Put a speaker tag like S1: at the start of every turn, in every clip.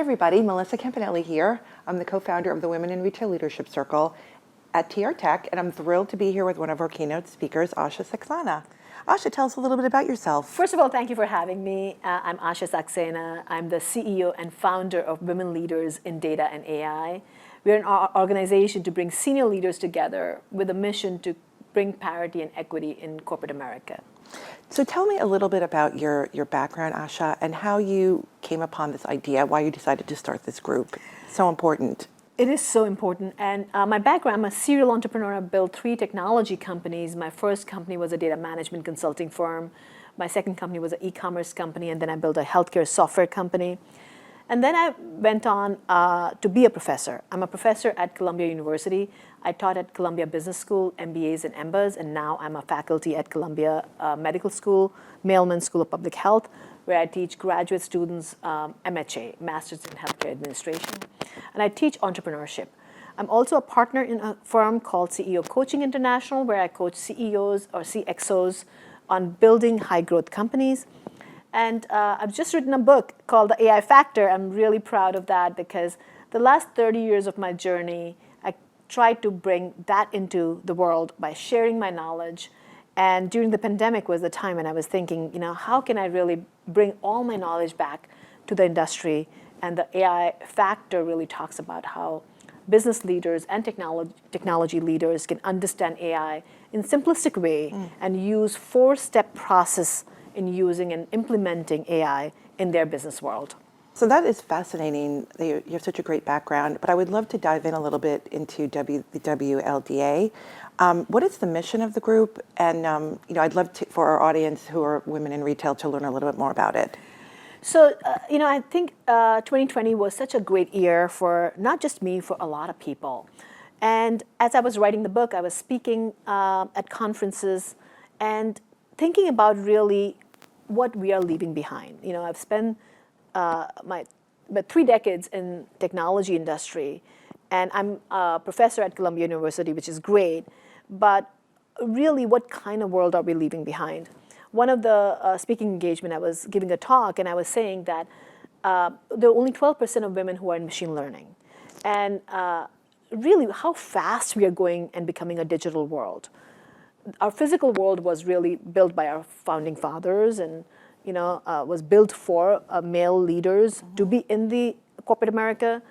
S1: everybody, Melissa Campanelli here. I'm the co-founder of the Women in Retail Leadership Circle at TR Tech, and I'm thrilled to be here with one of our keynote speakers, Asha Saxena. Asha, tell us a little bit about yourself.
S2: First of all, thank you for having me. I'm Asha Saxena. I'm the CEO and founder of Women Leaders in Data and AI. We're an organization to bring senior leaders together with a mission to bring parity and equity in corporate America.
S1: So tell me a little bit about your background, Asha, and how you came upon this idea, why you decided to start this group. So important.
S2: It is so important. And my background, I'm a serial entrepreneur. I built 3 technology companies. My first company was a data management consulting firm. My second company was an e-commerce company. And then I built a healthcare software company. And then I went on to be a professor. I'm a professor at Columbia University. I taught at Columbia Business School, MBAs and MBAs. And now I'm a faculty at Columbia Medical School, Mailman School of Public Health, where I teach graduate students MHA, Masters in Healthcare Administration. And I teach entrepreneurship. I'm also a partner in a firm called CEO Coaching International, where I coach CEOs or CXOs on building high-growth companies. And I've just written a book called The AI Factor. I'm really proud of that because the last 30 years of my journey, I tried to bring that into the world by sharing my knowledge. And during the pandemic was the time when I was thinking, how can I really bring all my knowledge back to the industry? And the AI Factor really talks about how business leaders and technology leaders can understand AI in a simplistic way and use 4-step process in using and implementing AI in their business world.
S1: So that is fascinating. You have such a great background, but I would love to dive in a little bit into the WLDA. What is the mission of the group? And I'd love for our audience who are women in retail to learn a little bit more about it.
S2: So, I think 2020 was such a great year for not just me, for a lot of people. And as I was writing the book, I was speaking at conferences and thinking about really what we are leaving behind. I've spent my 3 decades in technology industry, and I'm a professor at Columbia University, which is great. But really, what kind of world are we leaving behind? One of the speaking engagement, I was giving a talk, and I was saying that there are only 12% of women who are in machine learning. And really, how fast we are going and becoming a digital world. Our physical world was really built by our founding fathers and was built for male leaders to be in the corporate America.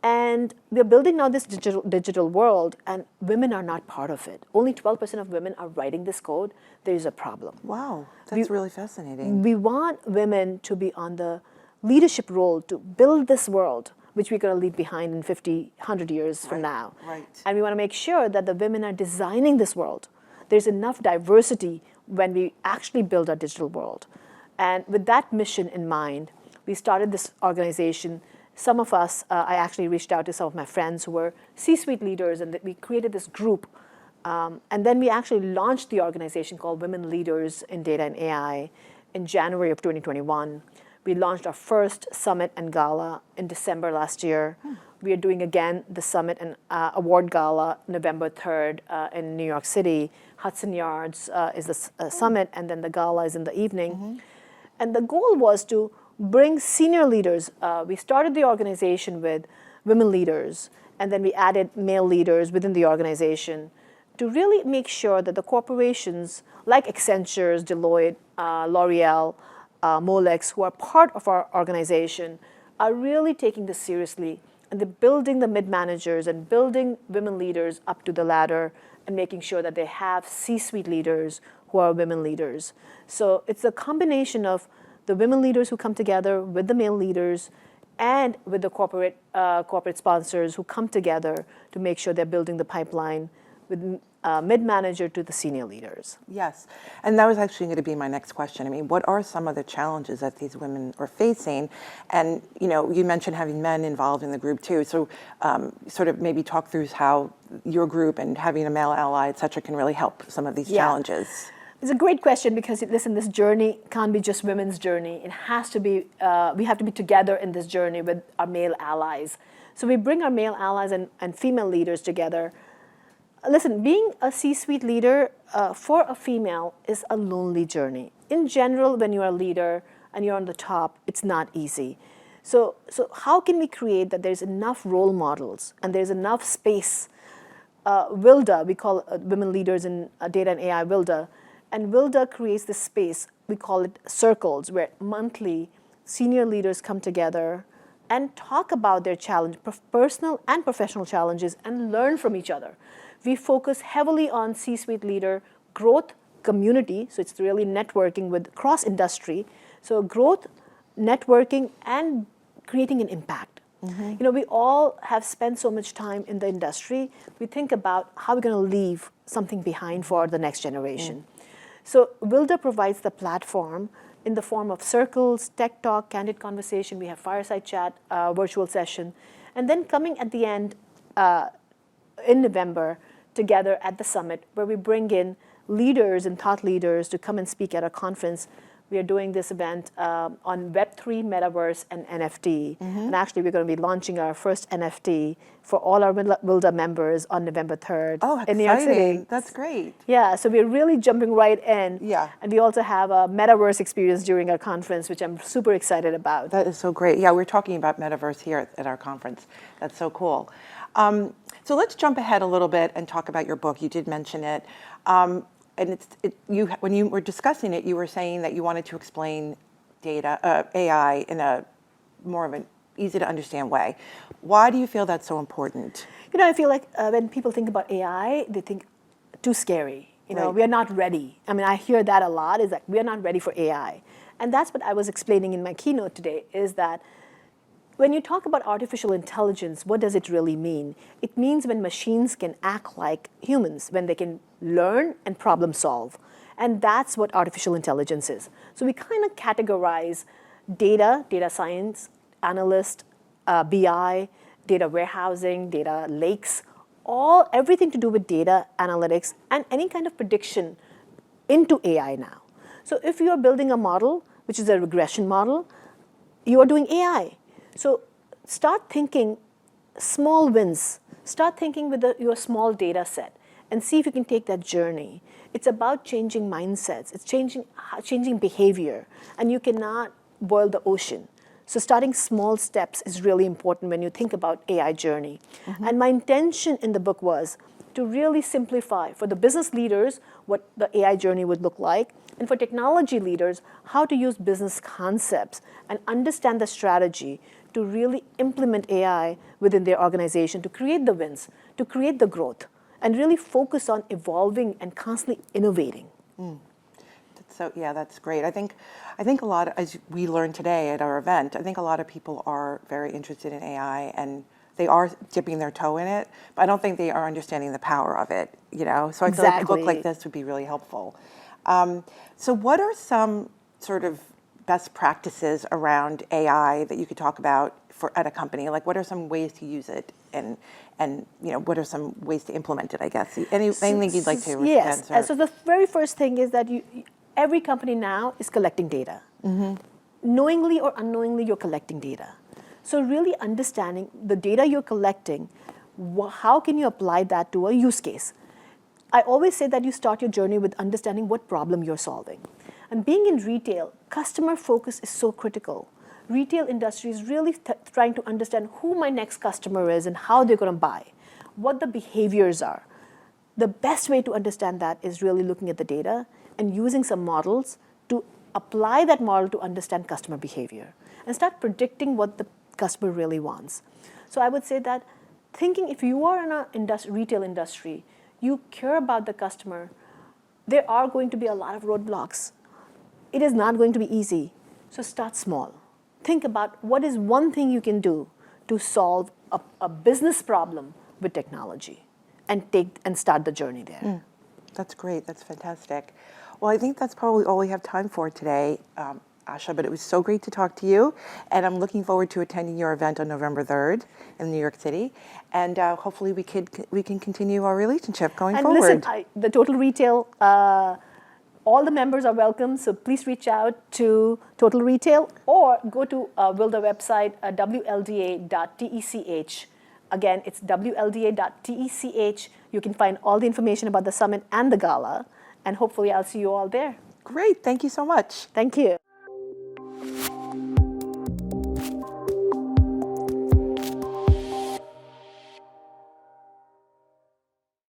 S2: And we're building now this digital world, and women are not part of it. Only 12% of women are writing this code. There is a problem.
S1: Wow, that's really fascinating.
S2: We want women to be on the leadership role to build this world, which we're going to leave behind in 50, 100 years from now.
S1: Right.
S2: And we want to make sure that the women are designing this world. There's enough diversity when we actually build our digital world. And with that mission in mind, we started this organization. Some of us, I actually reached out to some of my friends who were C-suite leaders, and we created this group. And then we actually launched the organization called Women Leaders in Data and AI in January of 2021. We launched our first summit and gala in December last year. We are doing again the summit and award gala November 3rd in New York City. Hudson Yards is the summit, and then the gala is in the evening. And the goal was to bring senior leaders. We started the organization with women leaders, and then we added male leaders within the organization to really make sure that the corporations like Accenture, Deloitte, L'Oreal, Molex, who are part of our organization, are really taking this seriously, and they're building the mid-managers and building women leaders up to the ladder and making sure that they have C-suite leaders who are women leaders. So it's a combination of the women leaders who come together with the male leaders and with the corporate sponsors who come together to make sure they're building the pipeline with mid-manager to the senior leaders.
S1: Yes, and that was actually going to be my next question. I mean, what are some of the challenges that these women are facing? And you mentioned having men involved in the group too. So sort of maybe talk through how your group and having a male ally, et cetera, can really help some of these challenges.
S2: It's a great question because, listen, this journey can't be just women's journey. It has to be, we have to be together in this journey with our male allies. So we bring our male allies and female leaders together. Listen, being a C-suite leader for a female is a lonely journey. In general, when you're a leader and you're on the top, it's not easy. So how can we create that there's enough role models and there's enough space? WILDA, we call Women Leaders in Data and AI WILDA, and WILDA creates this space, we call it circles, where monthly senior leaders come together and talk about their challenge, personal and professional challenges, and learn from each other. We focus heavily on C-suite leader growth community, so it's really networking with cross-industry. So growth, networking, and creating an impact. You know, we all have spent so much time in the industry. We think about how we're going to leave something behind for the next generation. So WILDA provides the platform in the form of circles, tech talk, candid conversation. We have fireside chat, virtual session. And then coming at the end in November together at the summit, where we bring in leaders and thought leaders to come and speak at our conference. We are doing this event on Web3, Metaverse, and NFT. And actually, we're going to be launching our first NFT for all our WILDA members on November 3rd in New York City.
S1: That's great.
S2: Yeah, so we're really jumping right in.
S1: Yeah.
S2: And we also have a Metaverse experience during our conference, which I'm super excited about.
S1: That is so great. Yeah, we're talking about Metaverse here at our conference. That's so cool. So let's jump ahead a little bit and talk about your book. You did mention it. And when you were discussing it, you were saying that you wanted to explain AI in a more of an easy to understand way. Why do you feel that's so important?
S2: You know, I feel like when people think about AI, they think too scary. You know, we are not ready. I mean, I hear that a lot, is like, we are not ready for AI. And that's what I was explaining in my keynote today, is that when you talk about artificial intelligence, what does it really mean? It means when machines can act like humans, when they can learn and problem solve. And that's what artificial intelligence is. So we kind of categorize data science, analyst, BI, data warehousing, data lakes, everything to do with data analytics and any kind of prediction into AI now. So if you are building a model, which is a regression model, you are doing AI. So start thinking small wins. Start thinking with your small data set and see if you can take that journey. It's about changing mindsets. It's changing behavior. And you cannot boil the ocean. So starting small steps is really important when you think about AI journey. And my intention in the book was to really simplify for the business leaders what the AI journey would look like, and for technology leaders, how to use business concepts and understand the strategy to really implement AI within their organization, to create the wins, to create the growth, and really focus on evolving and constantly innovating.
S1: So yeah, that's great. I think a lot, as we learned today at our event, I think a lot of people are very interested in AI and they are dipping their toe in it, but I don't think they are understanding the power of it, you know? So I feel like a book like this would be really helpful. So what are some sort of best practices around AI that you could talk about at a company? Like, what are some ways to use it, and you know, what are some ways to implement it? I guess anything you'd like to
S2: Yes.
S1: answer?
S2: So the very first thing is that every company now is collecting data. Knowingly or unknowingly, you're collecting data. So really understanding the data you're collecting, how can you apply that to a use case? I always say that you start your journey with understanding what problem you're solving. And being in retail, customer focus is so critical. Retail industry is really trying to understand who my next customer is and how they're going to buy, what the behaviors are. The best way to understand that is really looking at the data and using some models to apply that model to understand customer behavior and start predicting what the customer really wants. So I would say that thinking if you are in a retail industry, you care about the customer, there are going to be a lot of roadblocks. It is not going to be easy. So start small. Think about what is one thing you can do to solve a business problem with technology and start the journey there.
S1: That's great. That's fantastic. Well, I think that's probably all we have time for today, Asha, but it was so great to talk to you. And I'm looking forward to attending your event on November 3rd in New York City. And hopefully we can continue our relationship going forward.
S2: And listen, the Total Retail, all the members are welcome. So please reach out to Total Retail or go to WILDA website, wlda.tech. Again, it's wlda.tech. You can find all the information about the summit and the gala. And hopefully I'll see you all there.
S1: Great. Thank you so much.
S2: Thank you.